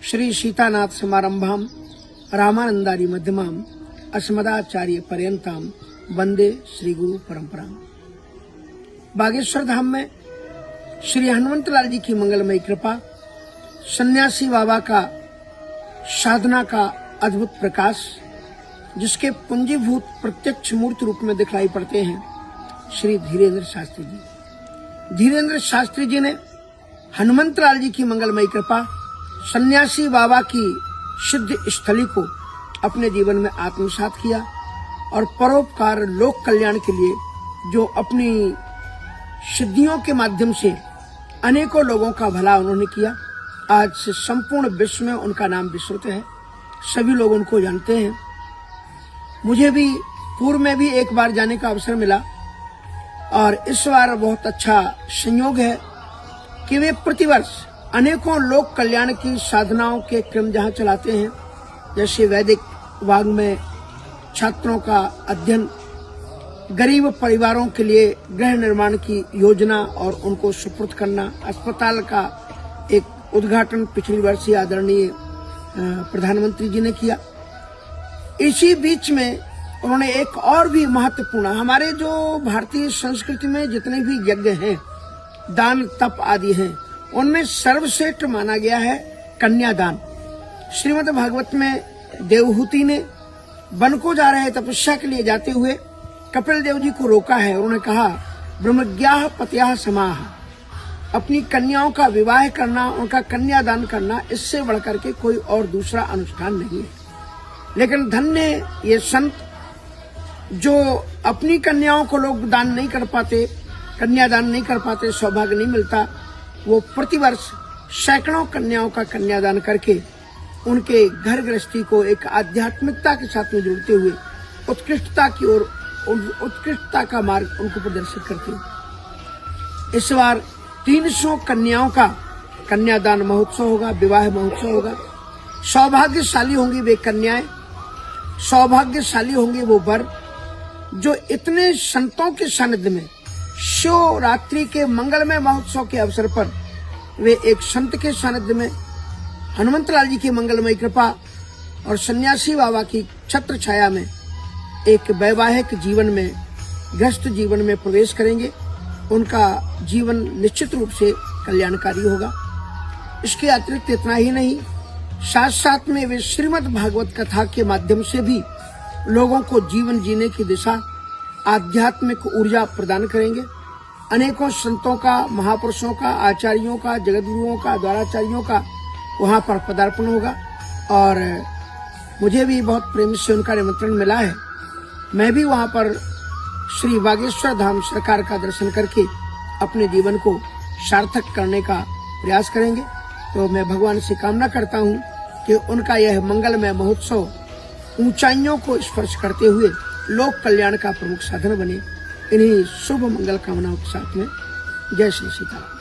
श्री सीतानाथ समारंभाम रामानंदारी मध्यमाम अस्मदाचार्य पर्यंताम वंदे श्री गुरु परंपराम। बागेश्वर धाम में श्री हनुमंतलाल जी की मंगलमयी कृपा, सन्यासी बाबा का साधना का अद्भुत प्रकाश, जिसके पुंजीभूत प्रत्यक्ष मूर्त रूप में दिखलाई पड़ते हैं श्री धीरेन्द्र शास्त्री जी। धीरेन्द्र शास्त्री जी ने हनुमंतलाल जी की मंगलमयी कृपा, सन्यासी बाबा की सिद्ध स्थली को अपने जीवन में आत्मसात किया और परोपकार लोक कल्याण के लिए जो अपनी सिद्धियों के माध्यम से अनेकों लोगों का भला उन्होंने किया, आज से संपूर्ण विश्व में उनका नाम विश्रुत है, सभी लोग उनको जानते हैं। मुझे भी पूर्व में भी एक बार जाने का अवसर मिला और इस बार बहुत अच्छा संयोग है कि वे प्रतिवर्ष अनेकों लोक कल्याण की साधनाओं के क्रम जहां चलाते हैं, जैसे वैदिक वाङ्मय, छात्रों का अध्ययन, गरीब परिवारों के लिए गृह निर्माण की योजना और उनको सुपुर्द करना, अस्पताल का एक उद्घाटन पिछली वर्ष ही आदरणीय प्रधानमंत्री जी ने किया। इसी बीच में उन्होंने एक और भी महत्वपूर्ण, हमारे जो भारतीय संस्कृति में जितने भी यज्ञ हैं, दान तप आदि हैं, उनमें सर्वश्रेष्ठ माना गया है कन्यादान। श्रीमद् भागवत में देवहूति ने वन को जा रहे तपस्या के लिए जाते हुए कपिल देव जी को रोका है। उन्होंने कहा, ब्रह्मज्ञाः पत्याः समाः, अपनी कन्याओं का विवाह करना, उनका कन्यादान करना, इससे बढ़कर के कोई और दूसरा अनुष्ठान नहीं है। लेकिन धन्य ये संत जो अपनी कन्याओं को लोग दान नहीं कर पाते, कन्यादान नहीं कर पाते, सौभाग्य नहीं मिलता, वो प्रतिवर्ष सैकड़ों कन्याओं का कन्यादान करके उनके घर गृहस्थी को एक आध्यात्मिकता के साथ में जोड़ते हुए उत्कृष्टता की ओर, उत्कृष्टता का मार्ग उनको प्रदर्शित करते हैं। इस बार 300 कन्याओं का कन्यादान महोत्सव होगा, विवाह महोत्सव होगा। सौभाग्यशाली होंगी वे कन्याएं, सौभाग्यशाली होंगे वो वर जो इतने संतों के सानिध्य में शिवरात्रि के मंगलमय महोत्सव के अवसर पर वे एक संत के सानिध्य में हनुमंतलाल जी की मंगलमयी कृपा और सन्यासी बाबा की छत्र छाया में एक वैवाहिक जीवन में, गृहस्थ जीवन में प्रवेश करेंगे। उनका जीवन निश्चित रूप से कल्याणकारी होगा। इसके अतिरिक्त इतना ही नहीं, साथ साथ में वे श्रीमद् भागवत कथा के माध्यम से भी लोगों को जीवन जीने की दिशा, आध्यात्मिक ऊर्जा प्रदान करेंगे। अनेकों संतों का, महापुरुषों का, आचार्यों का, जगतगुरुओं का, द्वाराचार्यों का वहां पर पदार्पण होगा और मुझे भी बहुत प्रेम से उनका निमंत्रण मिला है। मैं भी वहां पर श्री बागेश्वर धाम सरकार का दर्शन करके अपने जीवन को सार्थक करने का प्रयास करेंगे। तो मैं भगवान से कामना करता हूं कि उनका यह मंगलमय महोत्सव ऊंचाइयों को स्पर्श करते हुए लोक कल्याण का प्रमुख साधन बने। इन्हीं शुभ मंगल कामनाओं के साथ में जय श्री सीताराम।